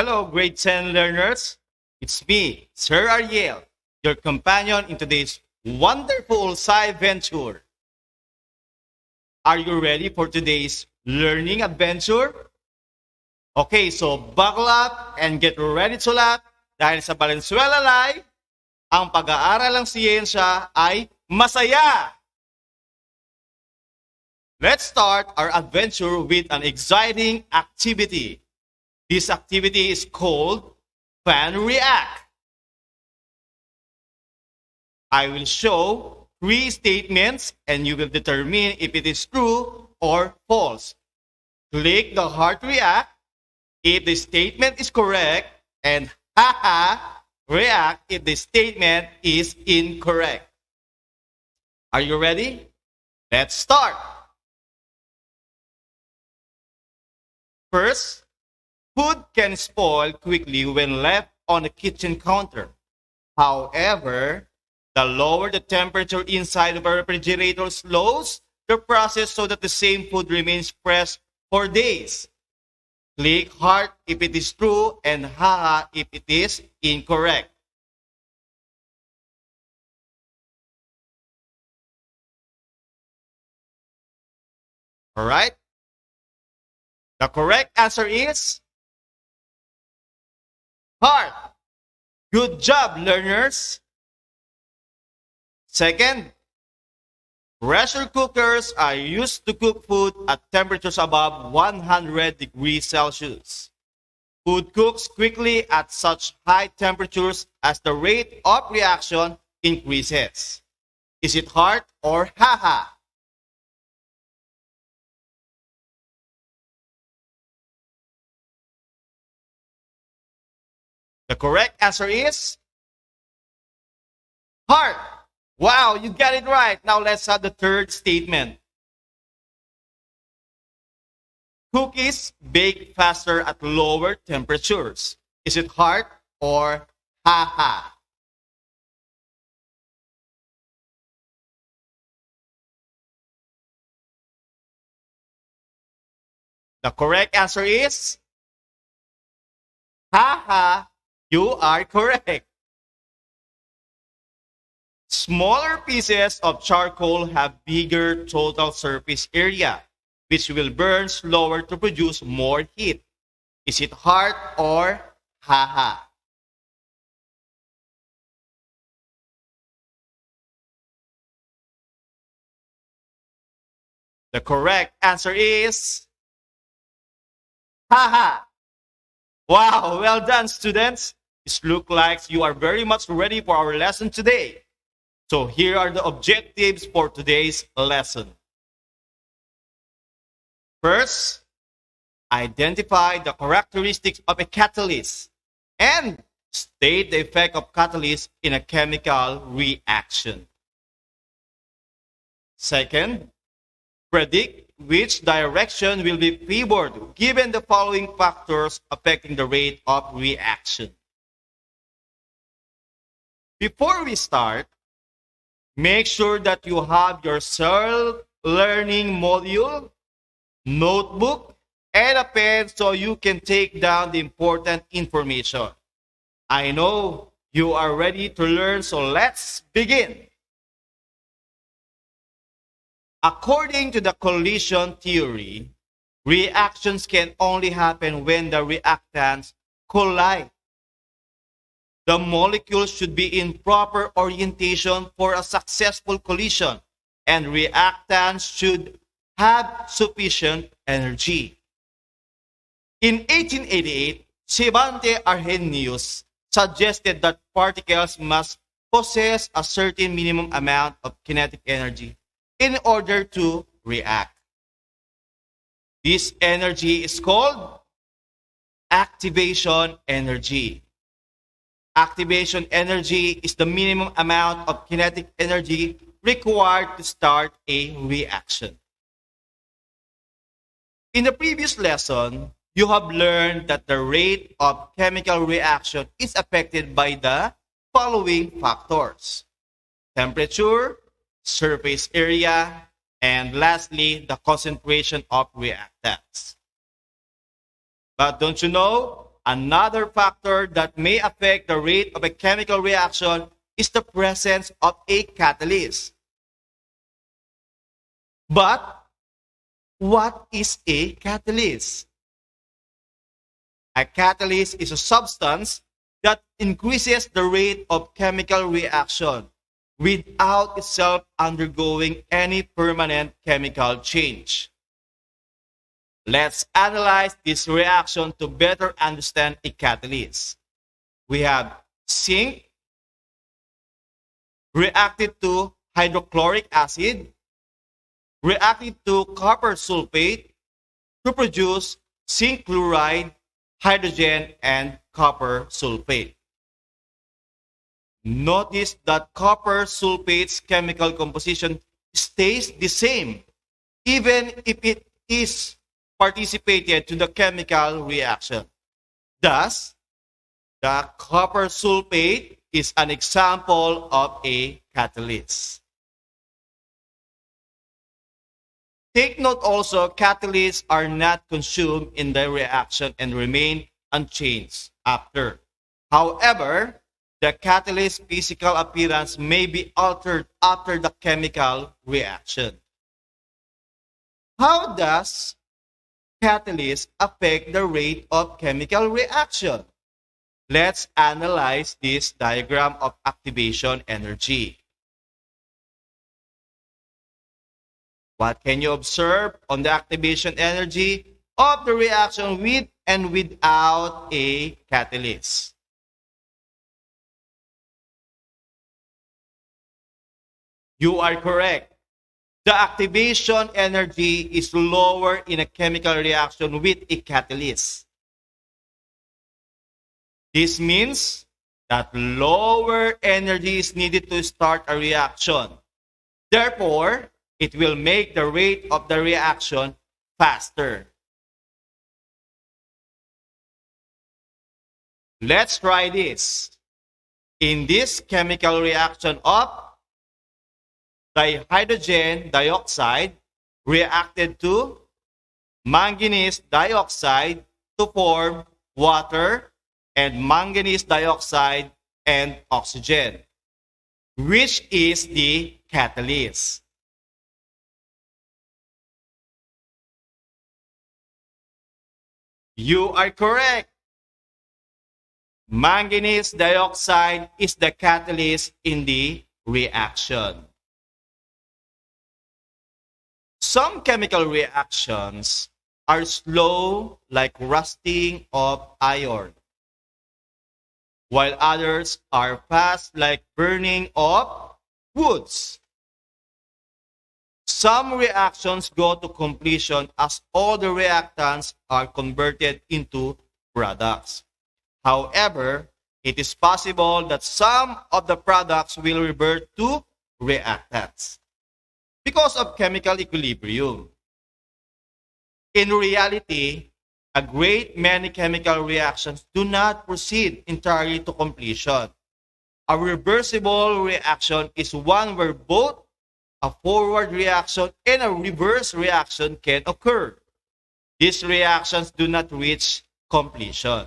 Hello, grade 10 learners. It's me, Sir Ariel, your companion in today's wonderful sci venture. Are you ready for today's learning adventure? Okay, so buckle up and get ready to laugh dahil sa Valenzuela Live, ang pag-aaral ng siyensya ay masaya! Let's start our adventure with an exciting activity. This activity is called Fan React. I will show 3 statements and you will determine if it is true or false. Click the heart react if the statement is correct and haha react if the statement is incorrect. Are you ready? Let's start. First, food can spoil quickly when left on the kitchen counter. However, the lower the temperature inside of a refrigerator slows the process so that the same food remains fresh for days. Click heart if it is true and haha if it is incorrect. All right? The correct answer is heart. Good job, learners. Second, pressure cookers are used to cook food at temperatures above 100 degrees Celsius. Food cooks quickly at such high temperatures as the rate of reaction increases. Is it heart or haha? The correct answer is heart. Wow, you got it right. Now let's have the third statement. Cookies bake faster at lower temperatures. Is it heart or haha? The correct answer is haha. You are correct. Smaller pieces of charcoal have bigger total surface area, which will burn slower to produce more heat. Is it heart or haha? The correct answer is haha. Wow, well done, students. It looks like you are very much ready for our lesson today. So here are the objectives for today's lesson. First, identify the characteristics of a catalyst and state the effect of catalyst in a chemical reaction. Second, predict which direction will be favored given the following factors affecting the rate of reaction. Before we start, make sure that you have your self-learning module, notebook, and a pen so you can take down the important information. I know you are ready to learn, so let's begin. According to the collision theory, reactions can only happen when the reactants collide. The molecules should be in proper orientation for a successful collision, and reactants should have sufficient energy. In 1888, Svante Arrhenius suggested that particles must possess a certain minimum amount of kinetic energy in order to react. This energy is called activation energy. Activation energy is the minimum amount of kinetic energy required to start a reaction. In the previous lesson, you have learned that the rate of chemical reaction is affected by the following factors: temperature, surface area, and lastly, the concentration of reactants. But don't you know, another factor that may affect the rate of a chemical reaction is the presence of a catalyst. But what is a catalyst? A catalyst is a substance that increases the rate of chemical reaction without itself undergoing any permanent chemical change. Let's analyze this reaction to better understand a catalyst. We have zinc reacted to hydrochloric acid, reacted to copper sulfate to produce zinc chloride, hydrogen, and copper sulfate. Notice that copper sulfate's chemical composition stays the same, even if it is participated to the chemical reaction. Thus, the copper sulfate is an example of a catalyst. Take note also, catalysts are not consumed in the reaction and remain unchanged after. However, the catalyst's physical appearance may be altered after the chemical reaction. How does catalyst affect the rate of chemical reaction? Let's analyze this diagram of activation energy. What can you observe on the activation energy of the reaction with and without a catalyst? You are correct. The activation energy is lower in a chemical reaction with a catalyst. This means that lower energy is needed to start a reaction. Therefore, it will make the rate of the reaction faster. Let's try this. In this chemical reaction of dihydrogen dioxide reacted to manganese dioxide to form water and manganese dioxide and oxygen, which is the catalyst. You are correct. Manganese dioxide is the catalyst in the reaction. Some chemical reactions are slow, like rusting of iron, while others are fast, like burning of woods. Some reactions go to completion as all the reactants are converted into products. However, it is possible that some of the products will revert to reactants because of chemical equilibrium. In reality, a great many chemical reactions do not proceed entirely to completion. A reversible reaction is one where both a forward reaction and a reverse reaction can occur. These reactions do not reach completion.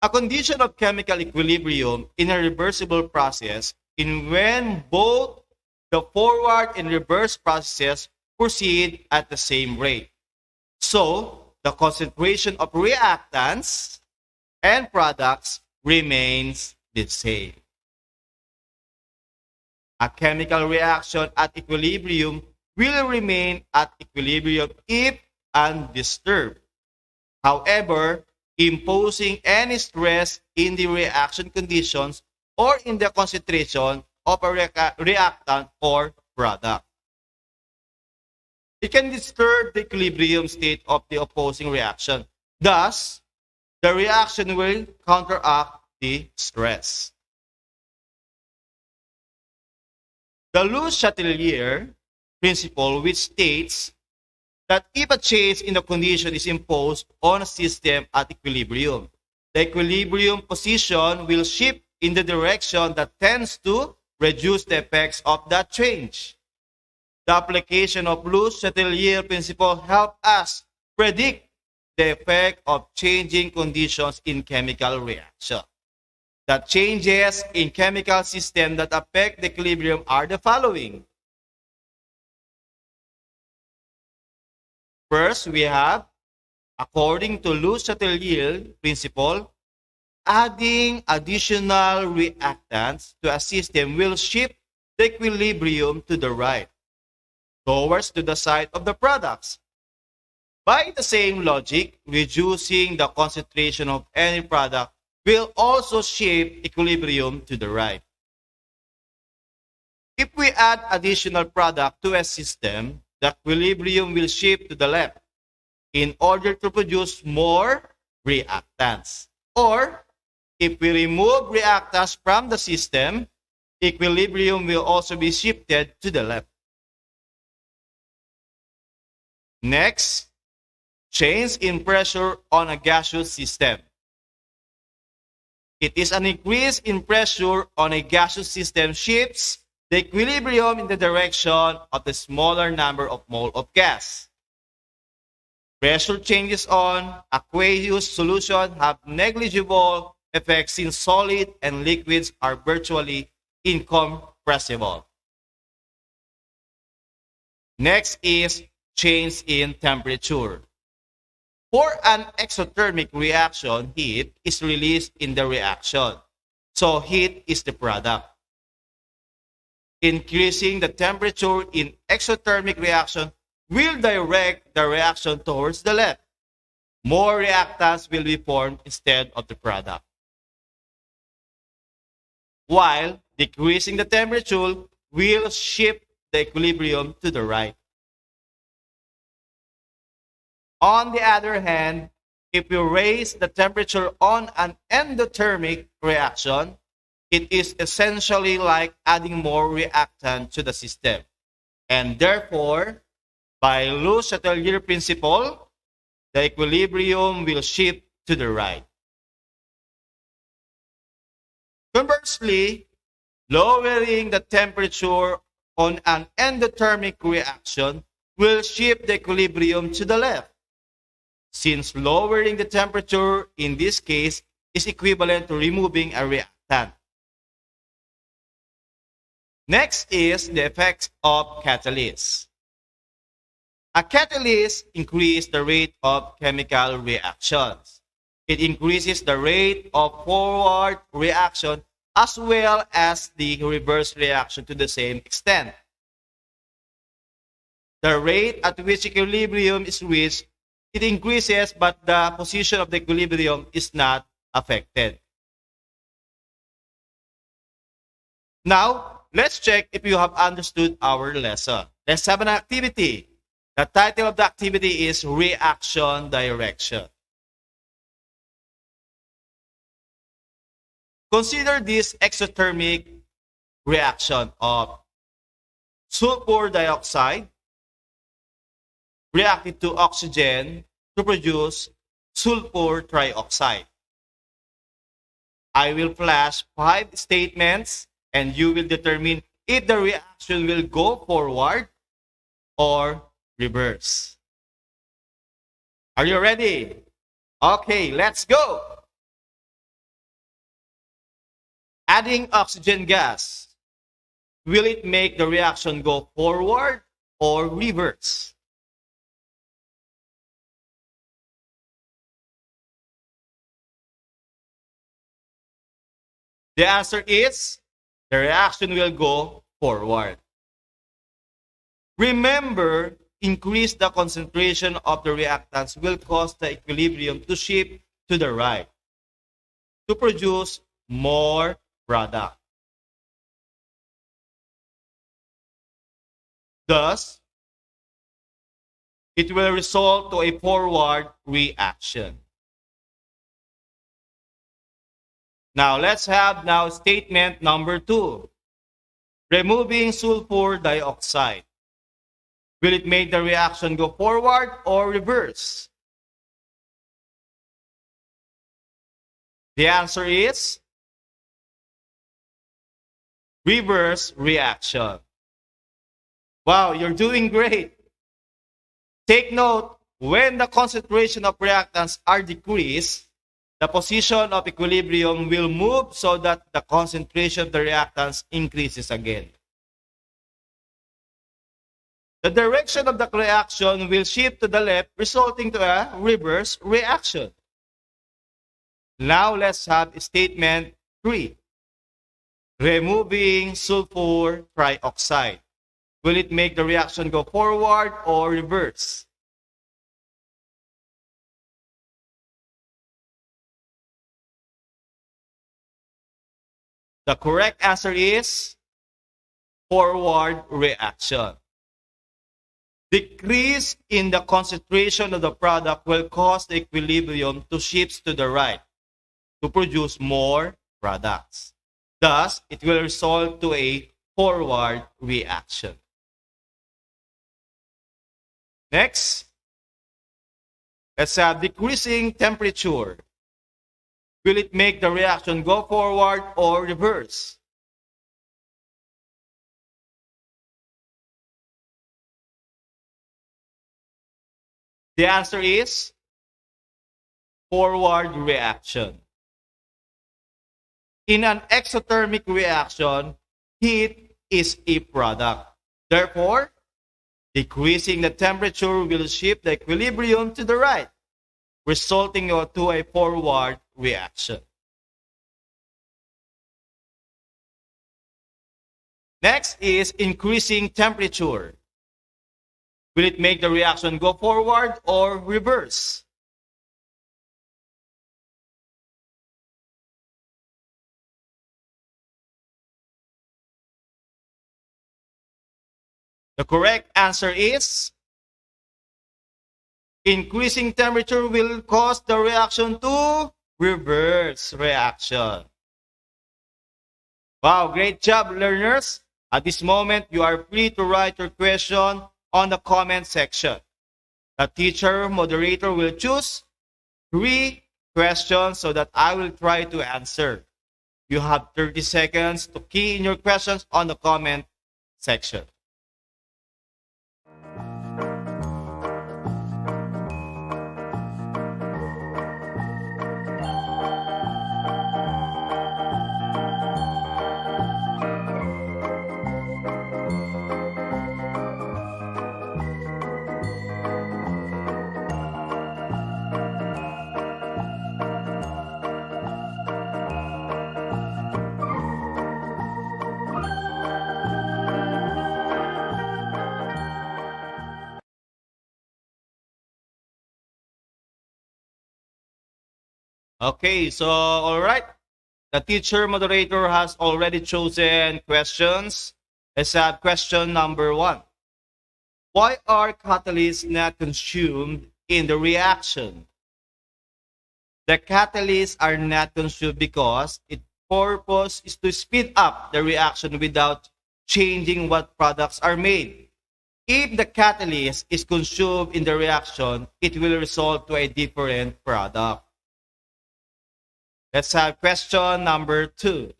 A condition of chemical equilibrium in a reversible process is when both the forward and reverse processes proceed at the same rate. So, the concentration of reactants and products remains the same. A chemical reaction at equilibrium will remain at equilibrium if undisturbed. However, imposing any stress in the reaction conditions or in the concentration of a reactant or product, it can disturb the equilibrium state of the opposing reaction. Thus, the reaction will counteract the stress. The Le Chatelier principle, which states that if a change in the condition is imposed on a system at equilibrium, the equilibrium position will shift in the direction that tends to reduce the effects of that change. The application of Le Chatelier principle helps us predict the effect of changing conditions in chemical reaction. The changes in chemical system that affect the equilibrium are the following. First, we have, according to Le Chatelier principle, adding additional reactants to a system will shift the equilibrium to the right, towards to the side of the products. By the same logic, reducing the concentration of any product will also shape equilibrium to the right. If we add additional product to a system, the equilibrium will shift to the left in order to produce more reactants. Or, if we remove reactants from the system, equilibrium will also be shifted to the left. Next, change in pressure on a gaseous system. It is an increase in pressure on a gaseous system shifts the equilibrium in the direction of the smaller number of mole of gas. Pressure changes on aqueous solution have negligible effects since solid and liquids are virtually incompressible. Next is change in temperature. For an exothermic reaction, heat is released in the reaction. So heat is the product. Increasing the temperature in exothermic reaction will direct the reaction towards the left. More reactants will be formed instead of the product. While decreasing the temperature will shift the equilibrium to the right. On the other hand, if you raise the temperature on an endothermic reaction, it is essentially like adding more reactant to the system. And therefore, by Le Chatelier principle, the equilibrium will shift to the right. Conversely, lowering the temperature on an endothermic reaction will shift the equilibrium to the left, since lowering the temperature in this case is equivalent to removing a reactant. Next is the effects of catalysts. A catalyst increases the rate of chemical reactions. It increases the rate of forward reaction as well as the reverse reaction to the same extent. The rate at which equilibrium is reached, it increases, but the position of the equilibrium is not affected. Now, let's check if you have understood our lesson. Let's have an activity. The title of the activity is Reaction Direction. Consider this exothermic reaction of sulfur dioxide reacted to oxygen to produce sulfur trioxide. I will flash 5 statements and you will determine if the reaction will go forward or reverse. Are you ready? Okay, let's go. Adding oxygen gas, will it make the reaction go forward or reverse? The answer is the reaction will go forward. Remember, increase the concentration of the reactants will cause the equilibrium to shift to the right to produce more product. Thus, it will result to a forward reaction. Now, let's have now statement number 2. Removing sulfur dioxide. Will it make the reaction go forward or reverse? The answer is reverse reaction. Wow, you're doing great. Take note, when the concentration of reactants are decreased, the position of equilibrium will move so that the concentration of the reactants increases again. The direction of the reaction will shift to the left, resulting to a reverse reaction. Now let's have statement 3. Removing sulfur trioxide. Will it make the reaction go forward or reverse? The correct answer is forward reaction. Decrease in the concentration of the product will cause the equilibrium to shift to the right to produce more products. Thus, it will result to a forward reaction. Next, let's have decreasing temperature. Will it make the reaction go forward or reverse? The answer is forward reaction. In an exothermic reaction, heat is a product. Therefore, decreasing the temperature will shift the equilibrium to the right, resulting to a forward reaction. Next is increasing temperature. Will it make the reaction go forward or reverse? The correct answer is increasing temperature will cause the reaction to reverse reaction. Wow, great job, learners. At this moment, you are free to write your question on the comment section. The teacher moderator will choose 3 questions so that I will try to answer. You have 30 seconds to key in your questions on the comment section. Okay, so all right. The teacher moderator has already chosen questions. Let's have question number 1. Why are catalysts not consumed in the reaction? The catalysts are not consumed because its purpose is to speed up the reaction without changing what products are made. If the catalyst is consumed in the reaction, it will result to a different product. Let's have question number 2.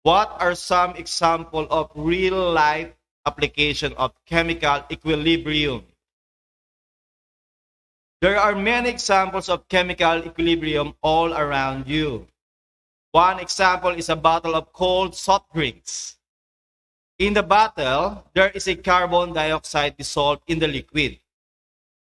What are some examples of real-life application of chemical equilibrium? There are many examples of chemical equilibrium all around you. One example is a bottle of cold soft drinks. In the bottle, there is a carbon dioxide dissolved in the liquid.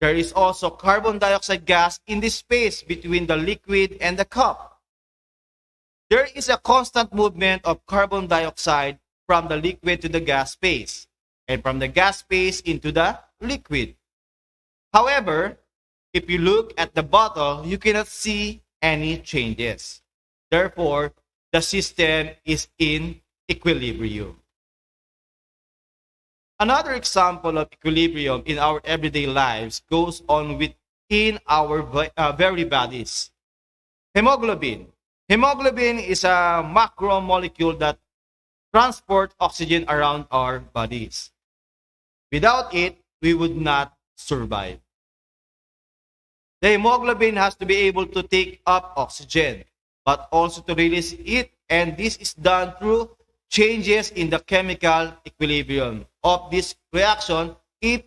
There is also carbon dioxide gas in the space between the liquid and the cup. There is a constant movement of carbon dioxide from the liquid to the gas phase, and from the gas phase into the liquid. However, if you look at the bottle, you cannot see any changes. Therefore, the system is in equilibrium. Another example of equilibrium in our everyday lives goes on within our very bodies. Hemoglobin. Hemoglobin is a macromolecule that transports oxygen around our bodies. Without it, we would not survive. The hemoglobin has to be able to take up oxygen, but also to release it, and this is done through changes in the chemical equilibrium of this reaction if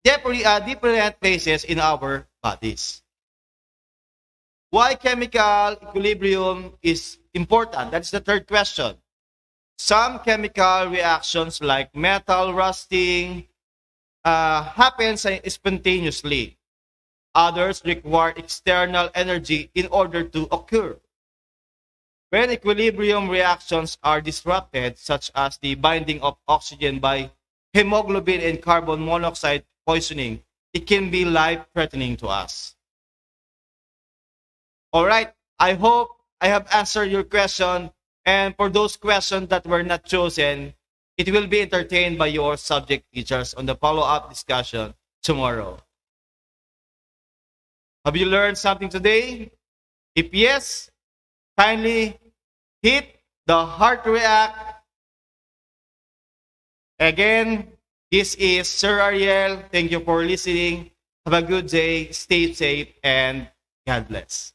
different places in our bodies. Why chemical equilibrium is important? That's the third question. Some chemical reactions like metal rusting happen spontaneously. Others require external energy in order to occur. When equilibrium reactions are disrupted, such as the binding of oxygen by hemoglobin and carbon monoxide poisoning, it can be life-threatening to us. All right, I hope I have answered your question. And for those questions that were not chosen, it will be entertained by your subject teachers on the follow-up discussion tomorrow. Have you learned something today? If yes, kindly hit the heart react. Again, this is Sir Ariel. Thank you for listening. Have a good day. Stay safe and God bless.